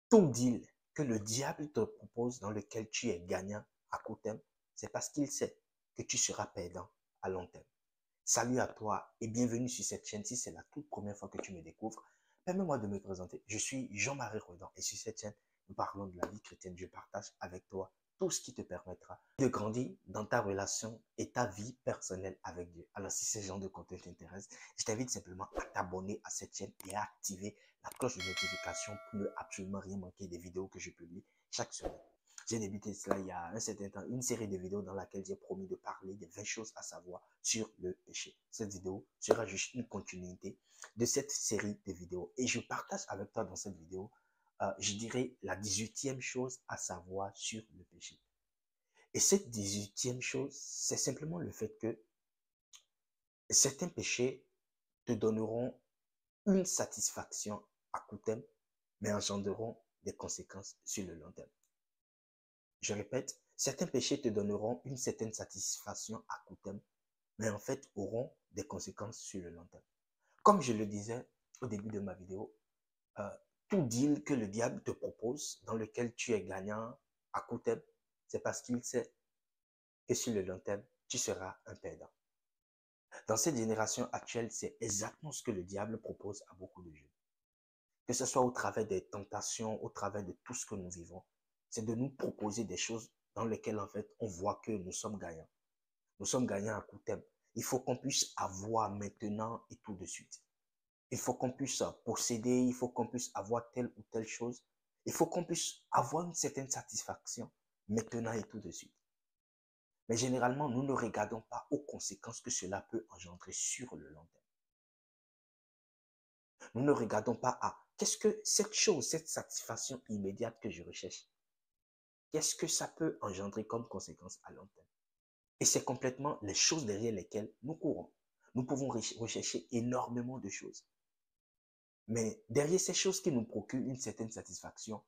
Tout deal que le diable te propose dans lequel tu es gagnant à court terme, c'est parce qu'il sait que tu seras perdant à long terme. Salut à toi et bienvenue sur cette chaîne. Si c'est la toute première fois que tu me découvres, permets-moi de me présenter. Je suis Jean-Marie Rodin et sur cette chaîne, nous parlons de la vie chrétienne. Je partage avec toi tout ce qui te permettra de grandir dans ta relation et ta vie personnelle avec Dieu. Alors, si ce genre de contenu t'intéresse, je t'invite simplement à t'abonner à cette chaîne et à activer la cloche de notification pour ne absolument rien manquer des vidéos que je publie chaque semaine. J'ai débuté cela il y a un certain temps, une série de vidéos dans laquelle j'ai promis de parler des 20 choses à savoir sur le péché. Cette vidéo sera juste une continuité de cette série de vidéos. Et je partage avec toi dans cette vidéo, je dirais, la 18e chose à savoir sur le péché. Et cette 18e chose, c'est simplement le fait que certains péchés te donneront une satisfaction à court terme, mais engendreront des conséquences sur le long terme. Je répète, certains péchés te donneront une certaine satisfaction à court terme, mais en fait auront des conséquences sur le long terme. Comme je le disais au début de ma vidéo, euh, tout deal que le diable te propose, dans lequel tu es gagnant à court terme, c'est parce qu'il sait que sur le long terme, tu seras un perdant. Dans cette génération actuelle, c'est exactement ce que le diable propose à beaucoup de jeunes. Que ce soit au travers des tentations, au travers de tout ce que nous vivons, c'est de nous proposer des choses dans lesquelles, en fait, on voit que nous sommes gagnants. Nous sommes gagnants à court terme. Il faut qu'on puisse avoir maintenant et tout de suite. Il faut qu'on puisse posséder, il faut qu'on puisse avoir telle ou telle chose. Il faut qu'on puisse avoir une certaine satisfaction maintenant et tout de suite. Mais généralement, nous ne regardons pas aux conséquences que cela peut engendrer sur le long terme. Nous ne regardons pas à qu'est-ce que cette chose, cette satisfaction immédiate que je recherche, qu'est-ce que ça peut engendrer comme conséquence à long terme. Et c'est complètement les choses derrière lesquelles nous courons. Nous pouvons rechercher énormément de choses. Mais derrière ces choses qui nous procurent une certaine satisfaction,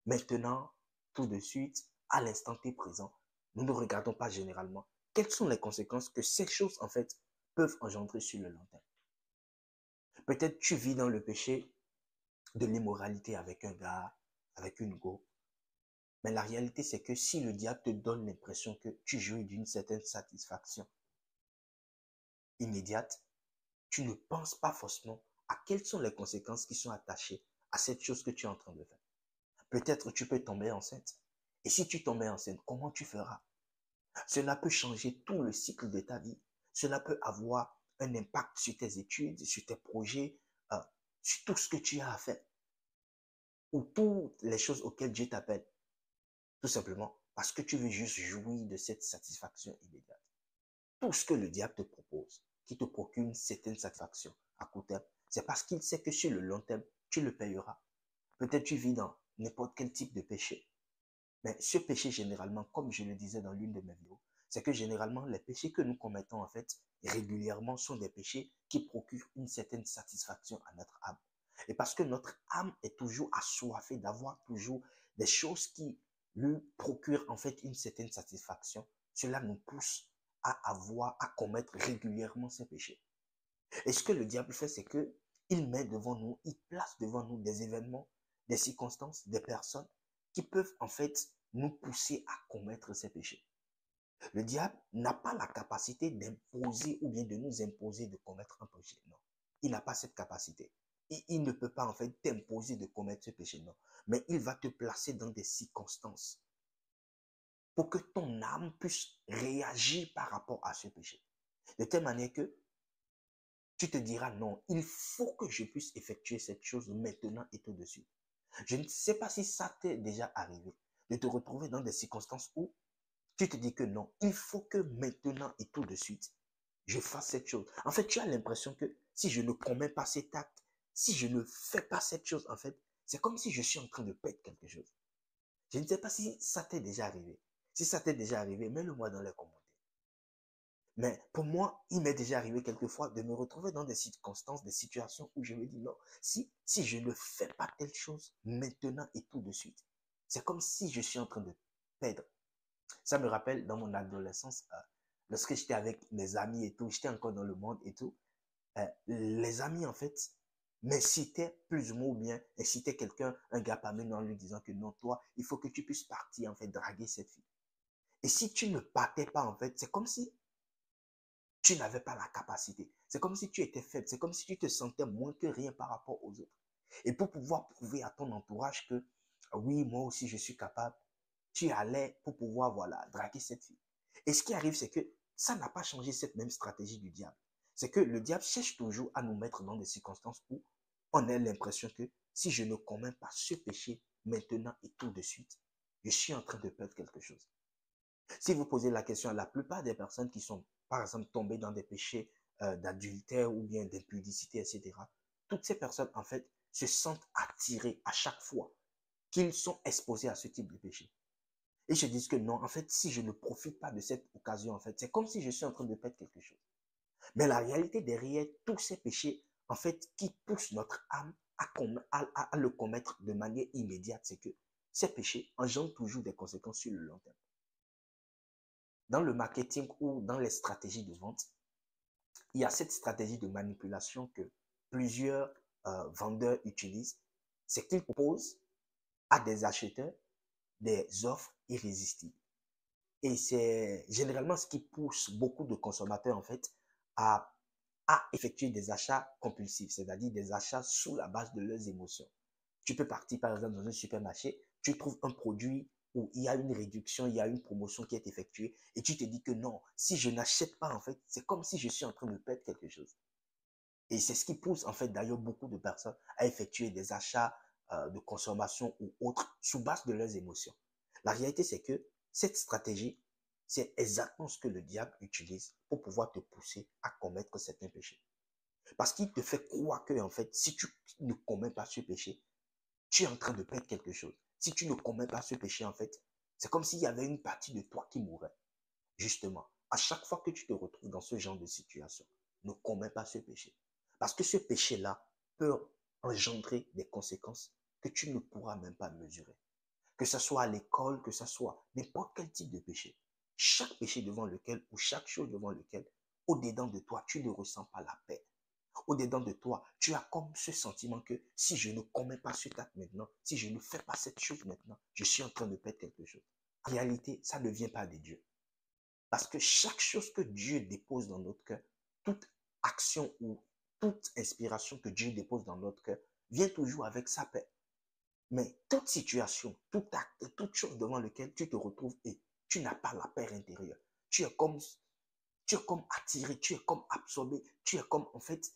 maintenant, tout de suite, à l'instant T présent, nous ne regardons pas généralement quelles sont les conséquences que ces choses, en fait, peuvent engendrer sur le long terme. Peut-être tu vis dans le péché de l'immoralité avec un gars, avec une go. Mais la réalité, c'est que si le diable te donne l'impression que tu jouis d'une certaine satisfaction immédiate, tu ne penses pas forcément à quelles sont les conséquences qui sont attachées à cette chose que tu es en train de faire. Peut-être tu peux tomber enceinte. Et si tu tombes enceinte, comment tu feras? Cela peut changer tout le cycle de ta vie. Cela peut avoir un impact sur tes études, sur tes projets, euh, sur tout ce que tu as à faire. Ou toutes les choses auxquelles Dieu t'appelle. Tout simplement parce que tu veux juste jouir de cette satisfaction immédiate. Tout ce que le diable te propose, qui te procure une certaine satisfaction à court terme, c'est parce qu'il sait que sur le long terme, tu le payeras. Peut-être tu vis dans n'importe quel type de péché. Mais ce péché, généralement, comme je le disais dans l'une de mes vidéos, c'est que généralement, les péchés que nous commettons, en fait, régulièrement, sont des péchés qui procurent une certaine satisfaction à notre âme. Et parce que notre âme est toujours assoiffée d'avoir toujours des choses qui lui procurent, en fait, une certaine satisfaction, cela nous pousse à commettre régulièrement ces péchés. Et ce que le diable fait, c'est que il met devant nous, il place devant nous des événements, des circonstances, des personnes qui peuvent en fait nous pousser à commettre ces péchés. Le diable n'a pas la capacité d'imposer ou bien de nous imposer de commettre un péché. Non, il n'a pas cette capacité. Et il ne peut pas en fait t'imposer de commettre ce péché. Non, mais il va te placer dans des circonstances pour que ton âme puisse réagir par rapport à ce péché. De telle manière que tu te diras non, il faut que je puisse effectuer cette chose maintenant et tout de suite. Je ne sais pas si ça t'est déjà arrivé de te retrouver dans des circonstances où tu te dis que non, il faut que maintenant et tout de suite, je fasse cette chose. En fait, tu as l'impression que si je ne commets pas cet acte, si je ne fais pas cette chose, en fait, c'est comme si je suis en train de perdre quelque chose. Je ne sais pas si ça t'est déjà arrivé. Si ça t'est déjà arrivé, mets-le moi dans les commentaires. Mais pour moi, il m'est déjà arrivé quelquefois de me retrouver dans des circonstances, des situations où je me dis non, si je ne fais pas telle chose maintenant et tout de suite, c'est comme si je suis en train de perdre. Ça me rappelle dans mon adolescence, lorsque j'étais avec mes amis et tout, j'étais encore dans le monde et tout, les amis en fait, m'incitait plus ou moins, ou bien incitait quelqu'un, un gars parmi nous en lui disant que non, toi, il faut que tu puisses partir, en fait, draguer cette fille. Et si tu ne partais pas, en fait, c'est comme si tu n'avais pas la capacité. C'est comme si tu étais faible. C'est comme si tu te sentais moins que rien par rapport aux autres. Et pour pouvoir prouver à ton entourage que, oui, moi aussi, je suis capable, tu allais pour pouvoir, voilà, draguer cette fille. Et ce qui arrive, c'est que ça n'a pas changé cette même stratégie du diable. C'est que le diable cherche toujours à nous mettre dans des circonstances où on a l'impression que si je ne commets pas ce péché maintenant et tout de suite, je suis en train de perdre quelque chose. Si vous posez la question à la plupart des personnes qui sont, par exemple, tombées dans des péchés d'adultère ou bien d'impudicité, etc., toutes ces personnes, en fait, se sentent attirées à chaque fois qu'ils sont exposés à ce type de péché. Et se disent que non, en fait, si je ne profite pas de cette occasion, en fait, c'est comme si je suis en train de perdre quelque chose. Mais la réalité derrière tous ces péchés, en fait, qui poussent notre âme à le commettre de manière immédiate, c'est que ces péchés engendrent toujours des conséquences sur le long terme. Dans le marketing ou dans les stratégies de vente, il y a cette stratégie de manipulation que plusieurs vendeurs utilisent, c'est qu'ils proposent à des acheteurs des offres irrésistibles. Et c'est généralement ce qui pousse beaucoup de consommateurs en fait à, à effectuer des achats compulsifs, c'est-à-dire des achats sous la base de leurs émotions. Tu peux partir par exemple dans un supermarché, tu trouves un produit où il y a une réduction, il y a une promotion qui est effectuée et tu te dis que non, si je n'achète pas en fait, c'est comme si je suis en train de perdre quelque chose. Et c'est ce qui pousse en fait d'ailleurs beaucoup de personnes à effectuer des achats de consommation ou autres sous base de leurs émotions. La réalité c'est que cette stratégie, c'est exactement ce que le diable utilise pour pouvoir te pousser à commettre certains péchés. Parce qu'il te fait croire que en fait, si tu ne commets pas ce péché, tu es en train de perdre quelque chose. Si tu ne commets pas ce péché, en fait, c'est comme s'il y avait une partie de toi qui mourrait. Justement, à chaque fois que tu te retrouves dans ce genre de situation, ne commets pas ce péché. Parce que ce péché-là peut engendrer des conséquences que tu ne pourras même pas mesurer. Que ce soit à l'école, que ce soit n'importe quel type de péché. Chaque péché devant lequel, ou chaque chose devant lequel, au-dedans de toi, tu ne ressens pas la paix. Au-dedans de toi, tu as comme ce sentiment que si je ne commets pas cet acte maintenant, si je ne fais pas cette chose maintenant, je suis en train de perdre quelque chose. En réalité, ça ne vient pas de Dieu. Parce que chaque chose que Dieu dépose dans notre cœur, toute action ou toute inspiration que Dieu dépose dans notre cœur, vient toujours avec sa paix. Mais toute situation, tout acte, toute chose devant laquelle tu te retrouves et tu n'as pas la paix intérieure. Tu es comme attiré, tu es comme absorbé, tu es comme en fait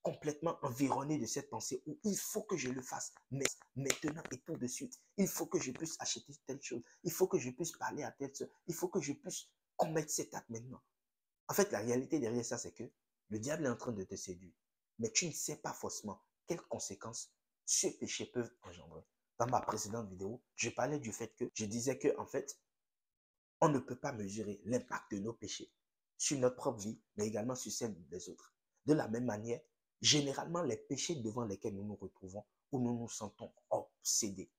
complètement environné de cette pensée où il faut que je le fasse maintenant et tout de suite. Il faut que je puisse acheter telle chose. Il faut que je puisse parler à telle chose. Il faut que je puisse commettre cet acte maintenant. En fait, la réalité derrière ça, c'est que le diable est en train de te séduire. Mais tu ne sais pas forcément quelles conséquences ce péché peut engendrer. Dans ma précédente vidéo, je parlais du fait que je disais que, en fait, on ne peut pas mesurer l'impact de nos péchés sur notre propre vie, mais également sur celle des autres. De la même manière, généralement, les péchés devant lesquels nous nous retrouvons, où nous nous sentons obsédés,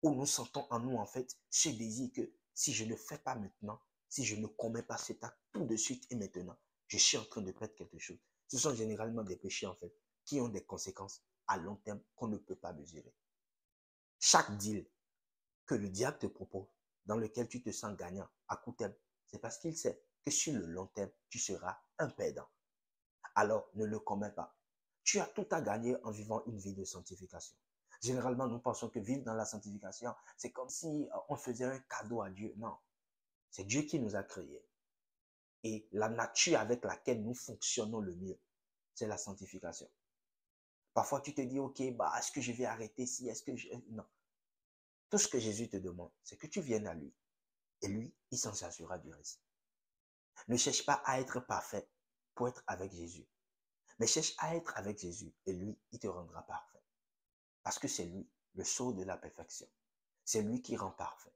où nous sentons en nous, en fait, ce désir que si je ne fais pas maintenant, si je ne commets pas cet acte tout de suite et maintenant, je suis en train de perdre quelque chose. Ce sont généralement des péchés, en fait, qui ont des conséquences à long terme qu'on ne peut pas mesurer. Chaque deal que le diable te propose, dans lequel tu te sens gagnant à court terme, c'est parce qu'il sait que sur le long terme, tu seras un perdant. Alors, ne le commets pas. Tu as tout à gagner en vivant une vie de sanctification. Généralement, nous pensons que vivre dans la sanctification, c'est comme si on faisait un cadeau à Dieu. Non, c'est Dieu qui nous a créés. Et la nature avec laquelle nous fonctionnons le mieux, c'est la sanctification. Parfois, tu te dis, ok, bah, est-ce que je vais arrêter si, est-ce que je... Non. Tout ce que Jésus te demande, c'est que tu viennes à lui. Et lui, il s'en chargera du reste. Ne cherche pas à être parfait pour être avec Jésus. Mais cherche à être avec Jésus et lui, il te rendra parfait. Parce que c'est lui, le sceau de la perfection. C'est lui qui rend parfait.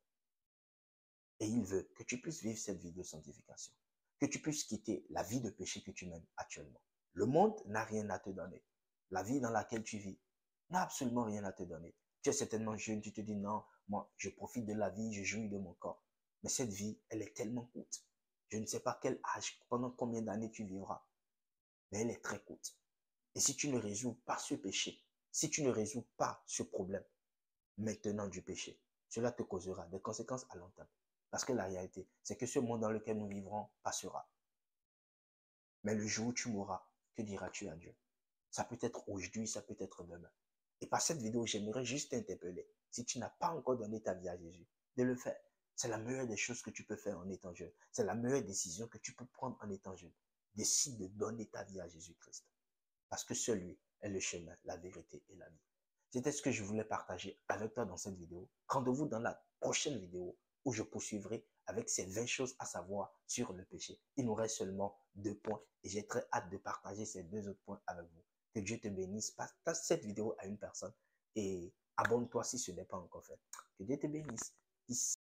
Et il veut que tu puisses vivre cette vie de sanctification. Que tu puisses quitter la vie de péché que tu mènes actuellement. Le monde n'a rien à te donner. La vie dans laquelle tu vis n'a absolument rien à te donner. Tu es certainement jeune, tu te dis non, moi, je profite de la vie, je jouis de mon corps. Mais cette vie, elle est tellement courte. Je ne sais pas quel âge, pendant combien d'années tu vivras. Mais elle est très courte. Et si tu ne résous pas ce péché, si tu ne résous pas ce problème maintenant du péché, cela te causera des conséquences à long terme. Parce que la réalité, c'est que ce monde dans lequel nous vivrons passera. Mais le jour où tu mourras, que diras-tu à Dieu? Ça peut être aujourd'hui, ça peut être demain. Et par cette vidéo, j'aimerais juste t'interpeller. Si tu n'as pas encore donné ta vie à Jésus, de le faire. C'est la meilleure des choses que tu peux faire en étant jeune. C'est la meilleure décision que tu peux prendre en étant jeune. Décide de donner ta vie à Jésus-Christ. Parce que seul lui est le chemin, la vérité et la vie. C'était ce que je voulais partager avec toi dans cette vidéo. Rendez-vous dans la prochaine vidéo où je poursuivrai avec ces 20 choses à savoir sur le péché. Il nous reste seulement 2 points et j'ai très hâte de partager ces 2 autres points avec vous. Que Dieu te bénisse. Partage cette vidéo à une personne et abonne-toi si ce n'est pas encore fait. Que Dieu te bénisse. Peace.